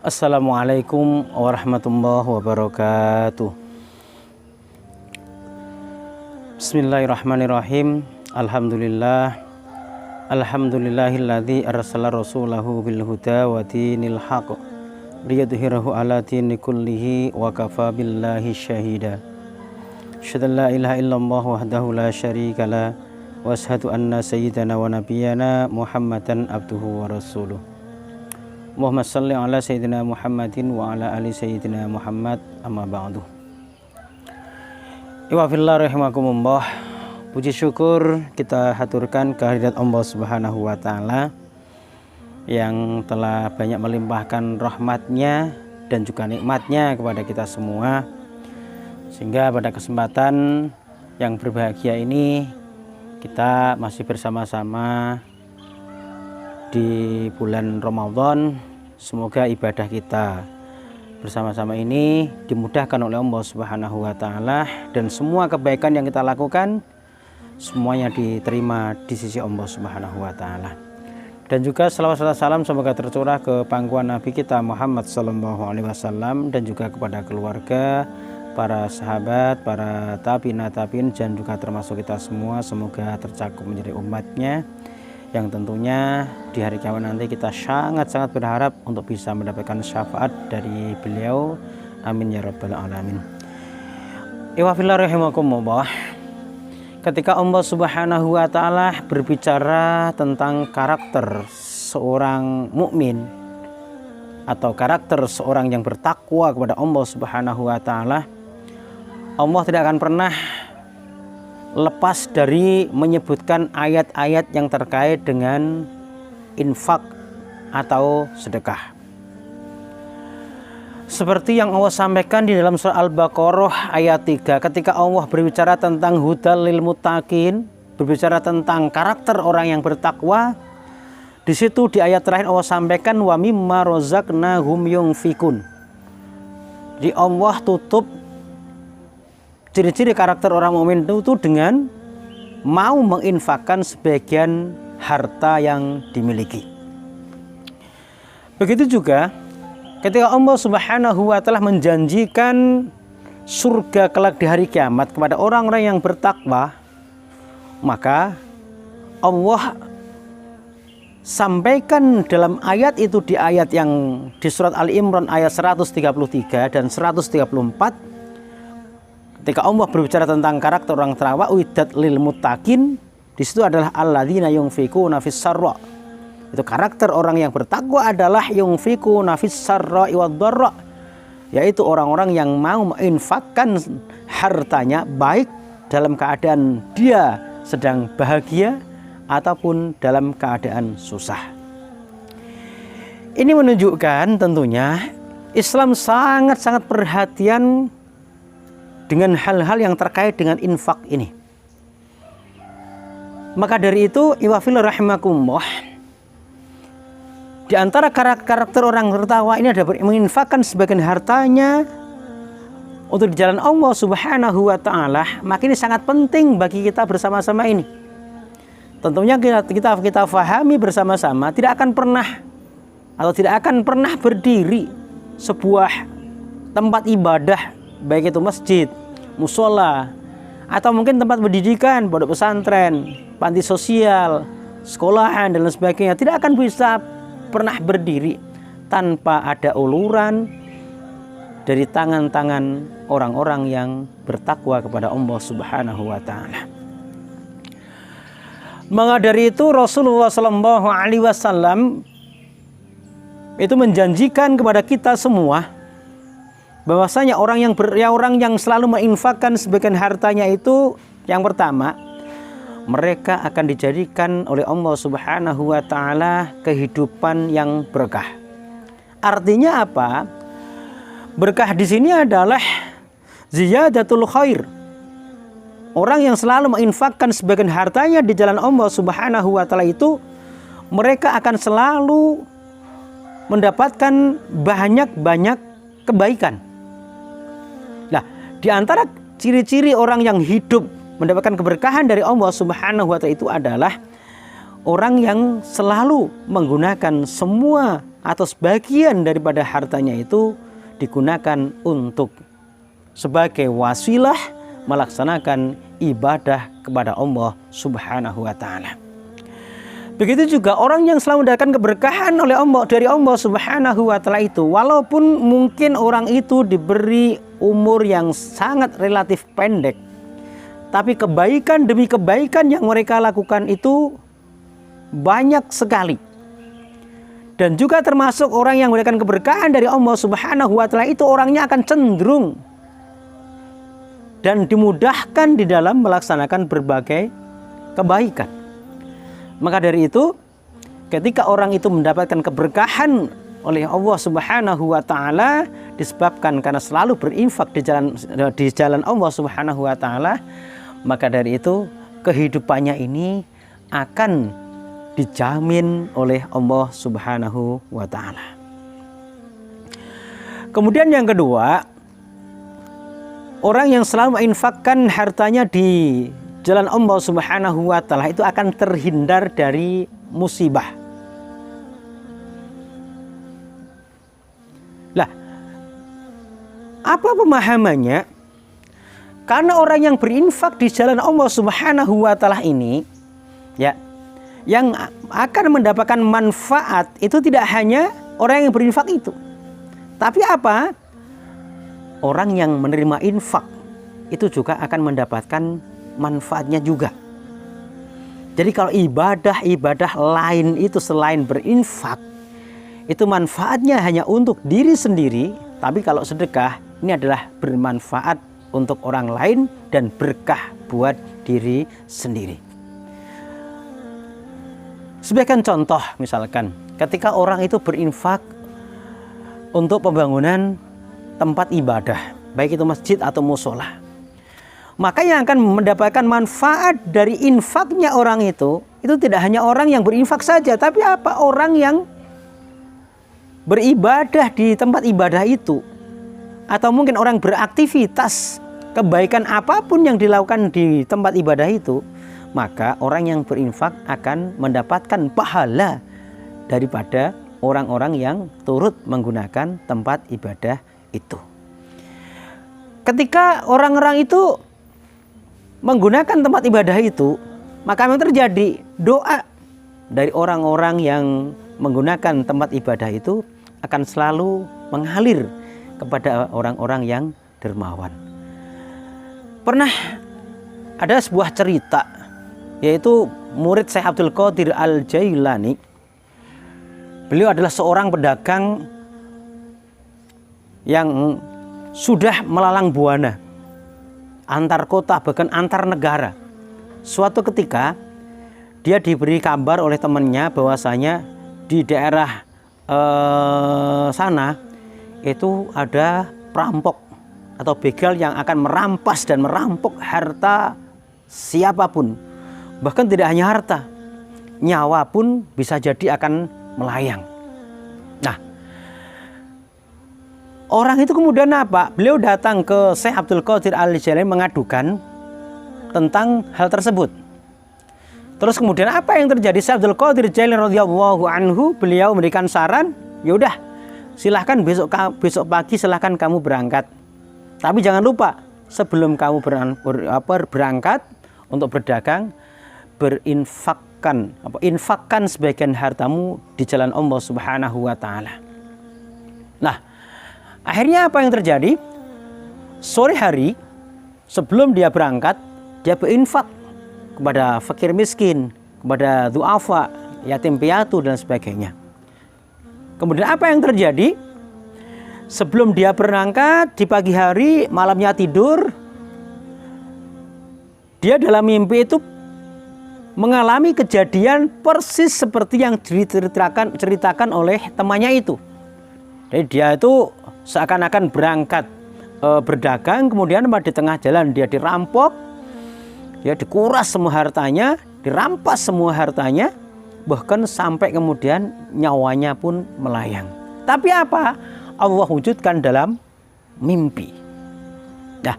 Assalamualaikum warahmatullahi wabarakatuh. Bismillahirrahmanirrahim. Alhamdulillahilladzi arsala rasulahu bil huda wa dinil haqq liyudhhirahu ala dini kullihi wa kafa billahi syahida. Asyhadu an la ilaha illallah wahdahu la syarika la wa asyhadu anna sayyidana wa nabiyyana Muhammadan abduhu wa rasuluh. Muhammad salli ala sayyidina Muhammadin wa ala ali sayyidina Muhammad, amma ba'du. Iwa fillah rahimakumullah. Puji syukur kita haturkan kehadirat Allah Subhanahu wa taala yang telah banyak melimpahkan rahmatnya dan juga nikmatnya kepada kita semua, sehingga pada kesempatan yang berbahagia ini kita masih bersama-sama di bulan Ramadan. Semoga ibadah kita bersama-sama ini dimudahkan oleh Allah Subhanahu wa taala dan semua kebaikan yang kita lakukan semuanya diterima di sisi Allah Subhanahu wa taala. Dan juga selawat serta salam semoga tercurah ke pangkuan Nabi kita Muhammad sallallahu alaihi wasallam dan juga kepada keluarga, para sahabat, para tabi'in dan juga termasuk kita semua, semoga tercakup menjadi umatnya yang tentunya di hari kiamat nanti kita sangat-sangat berharap untuk bisa mendapatkan syafaat dari beliau. Amin ya rabbal alamin. Iwa fillah rahimakumullah. Ketika Allah Subhanahu wa taala berbicara tentang karakter seorang mukmin atau karakter seorang yang bertakwa kepada Allah Subhanahu wa taala, Allah tidak akan pernah lepas dari menyebutkan ayat-ayat yang terkait dengan infak atau sedekah. Seperti yang Allah sampaikan di dalam surah Al-Baqarah ayat 3, ketika Allah berbicara tentang hudal lil muttaqin, berbicara tentang karakter orang yang bertakwa. Di situ di ayat terakhir Allah sampaikan wa mimma razaqnahum yunfikun. Di Allah tutup ciri-ciri karakter orang mukmin itu dengan mau menginfakkan sebagian harta yang dimiliki. Begitu juga ketika Allah Subhanahu wa taala menjanjikan surga kelak di hari kiamat kepada orang-orang yang bertakwa, maka Allah sampaikan dalam ayat itu di ayat yang di surat Ali Imran ayat 133 dan 134. Ketika Allah berbicara tentang karakter orang takwa, uiddat lil muttaqin, di situ adalah alladzina yunfikuna fis sarra. Itu karakter orang yang bertakwa adalah yunfikuna fis sarra wad dharra, yaitu orang-orang yang mau menginfakkan hartanya baik dalam keadaan dia sedang bahagia ataupun dalam keadaan susah. Ini menunjukkan tentunya Islam sangat-sangat perhatian dengan hal-hal yang terkait dengan infak ini. Maka dari itu, iwafil rahimakumullah, di antara karakter orang bertakwa ini ada menginfakkan sebagian hartanya untuk di jalan Allah Subhanahu wa taala. Maka ini sangat penting bagi kita bersama-sama ini. Tentunya kita fahami bersama-sama, tidak akan pernah berdiri sebuah tempat ibadah, baik itu masjid, musola, atau mungkin tempat pendidikan, pondok pesantren, panti sosial, sekolahan dan lain sebagainya, tidak akan bisa pernah berdiri tanpa ada uluran dari tangan-tangan orang-orang yang bertakwa kepada Allah Subhanahu wa taala. Maka dari itu Rasulullah sallallahu alaihi wasallam itu menjanjikan kepada kita semua bahwasanya orang yang selalu menginfakkan sebagian hartanya itu, yang pertama, mereka akan dijadikan oleh Allah Subhanahu wa taala kehidupan yang berkah. Artinya apa? Berkah di sini adalah ziyadatul khair. Orang yang selalu menginfakkan sebagian hartanya di jalan Allah Subhanahu wa taala itu, mereka akan selalu mendapatkan banyak-banyak kebaikan. Nah, di antara ciri-ciri orang yang hidup mendapatkan keberkahan dari Allah Subhanahu wa taala itu adalah orang yang selalu menggunakan semua atau sebagian daripada hartanya itu digunakan untuk sebagai wasilah melaksanakan ibadah kepada Allah Subhanahu wa taala. Begitu juga orang yang selalu mendapatkan keberkahan oleh Allah dari Allah Subhanahu wa taala itu, walaupun mungkin orang itu diberi umur yang sangat relatif pendek, tapi kebaikan demi kebaikan yang mereka lakukan itu banyak sekali. Dan juga termasuk orang yang mendapatkan keberkahan dari Allah Subhanahu wa taala itu orangnya akan cenderung dan dimudahkan di dalam melaksanakan berbagai kebaikan. Maka dari itu, ketika orang itu mendapatkan keberkahan oleh Allah Subhanahu wa taala disebabkan karena selalu berinfak di jalan Allah Subhanahu wa taala, maka dari itu kehidupannya ini akan dijamin oleh Allah Subhanahu wa taala. Kemudian yang kedua, orang yang selalu menginfakkan hartanya di jalan Allah Subhanahu wa taala itu akan terhindar dari musibah. Lah, apa pemahamannya? Karena orang yang berinfak di jalan Allah Subhanahu wa taala ini, ya, yang akan mendapatkan manfaat itu tidak hanya orang yang berinfak itu, tapi apa? Orang yang menerima infak itu juga akan mendapatkan manfaatnya juga. Jadi kalau ibadah lain itu selain berinfak, itu manfaatnya hanya untuk diri sendiri, tapi kalau sedekah ini adalah bermanfaat untuk orang lain dan berkah buat diri sendiri. Sebagai contoh, misalkan ketika orang itu berinfak untuk pembangunan tempat ibadah, baik itu masjid atau musola, maka yang akan mendapatkan manfaat dari infaknya orang itu tidak hanya orang yang berinfak saja, tapi apa? Orang yang beribadah di tempat ibadah itu, atau mungkin orang beraktivitas kebaikan apapun yang dilakukan di tempat ibadah itu, maka orang yang berinfak akan mendapatkan pahala daripada orang-orang yang turut menggunakan tempat ibadah itu. Ketika orang-orang itu menggunakan tempat ibadah itu, maka yang terjadi doa dari orang-orang yang menggunakan tempat ibadah itu akan selalu mengalir kepada orang-orang yang dermawan. Pernah ada sebuah cerita, yaitu murid Syekh Abdul Qadir Al-Jailani. Beliau adalah seorang pedagang yang sudah melalang buana antar kota, bahkan antar negara. Suatu ketika dia diberi kabar oleh temannya bahwasanya di daerah sana itu ada perampok atau begal yang akan merampas dan merampok harta siapapun. Bahkan tidak hanya harta, nyawa pun bisa jadi akan melayang. Nah, orang itu kemudian apa? Beliau datang ke Syekh Abdul Qadir Al-Jailani mengadukan tentang hal tersebut. Terus kemudian apa yang terjadi? Syekh Abdul Qadir Jailani radhiyallahu anhu, beliau memberikan saran, ya udah, silahkan besok pagi silahkan kamu berangkat. Tapi jangan lupa sebelum kamu berangkat untuk berdagang, infakkan sebagian hartamu di jalan Allah Subhanahu wa taala. Nah, akhirnya apa yang terjadi? Sore hari sebelum dia berangkat, dia berinfak kepada fakir miskin, kepada du'afa, yatim piatu dan sebagainya. Kemudian apa yang terjadi? Sebelum dia berangkat di pagi hari, malamnya tidur, dia dalam mimpi itu mengalami kejadian persis seperti yang diceritakan oleh temannya itu. Jadi dia itu seakan-akan berangkat berdagang, kemudian di tengah jalan dia dirampok, dia dikuras semua hartanya, dirampas semua hartanya, bahkan sampai kemudian nyawanya pun melayang. Tapi apa? Allah wujudkan dalam mimpi. Nah,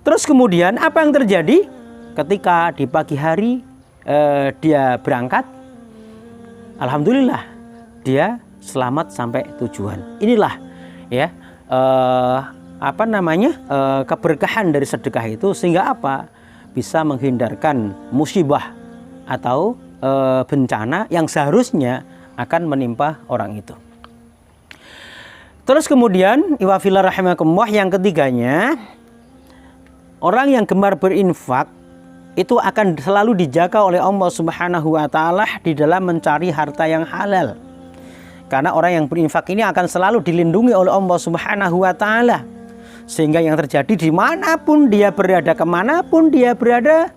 terus kemudian apa yang terjadi? Ketika di pagi hari dia berangkat, alhamdulillah dia selamat sampai tujuan. Inilah ya keberkahan dari sedekah itu, sehingga apa? Bisa menghindarkan musibah atau bencana yang seharusnya akan menimpa orang itu. Terus kemudian iwafillah rahimakumullah, yang ketiganya, orang yang gemar berinfak itu akan selalu dijaga oleh Allah Subhanahu wa taala di dalam mencari harta yang halal. Karena orang yang berinfak ini akan selalu dilindungi oleh Allah Subhanahu wa taala. Sehingga yang terjadi dimanapun dia berada, kemanapun dia berada,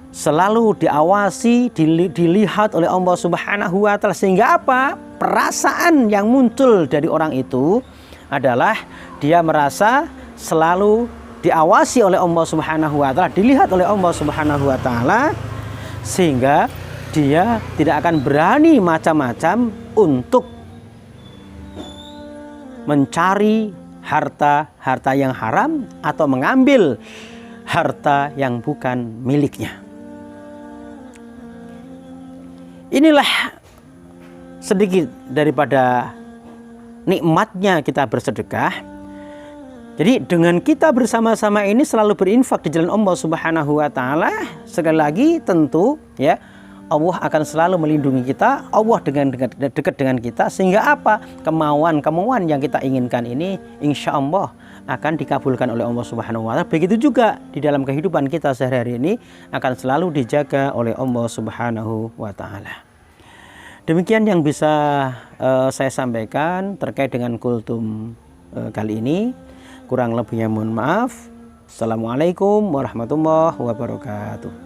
selalu diawasi, dilihat oleh Allah Subhanahu wa taala. Sehingga apa? Perasaan yang muncul dari orang itu adalah dia merasa selalu diawasi oleh Allah Subhanahu wa taala, dilihat oleh Allah Subhanahu wa taala, sehingga dia tidak akan berani macam-macam untuk mencari harta yang haram atau mengambil harta yang bukan miliknya. Inilah sedikit daripada nikmatnya kita bersedekah. Jadi dengan kita bersama-sama ini selalu berinfak di jalan Allah Subhanahu wa taala, sekali lagi tentu ya, Allah akan selalu melindungi kita, Allah dekat dengan kita, sehingga apa? Kemauan yang kita inginkan ini insya Allah akan dikabulkan oleh Allah Subhanahu wa taala. Begitu juga di dalam kehidupan kita sehari-hari ini akan selalu dijaga oleh Allah Subhanahu wa taala. Demikian yang bisa saya sampaikan terkait dengan kultum kali ini. Kurang lebihnya mohon maaf. Assalamualaikum warahmatullahi wabarakatuh.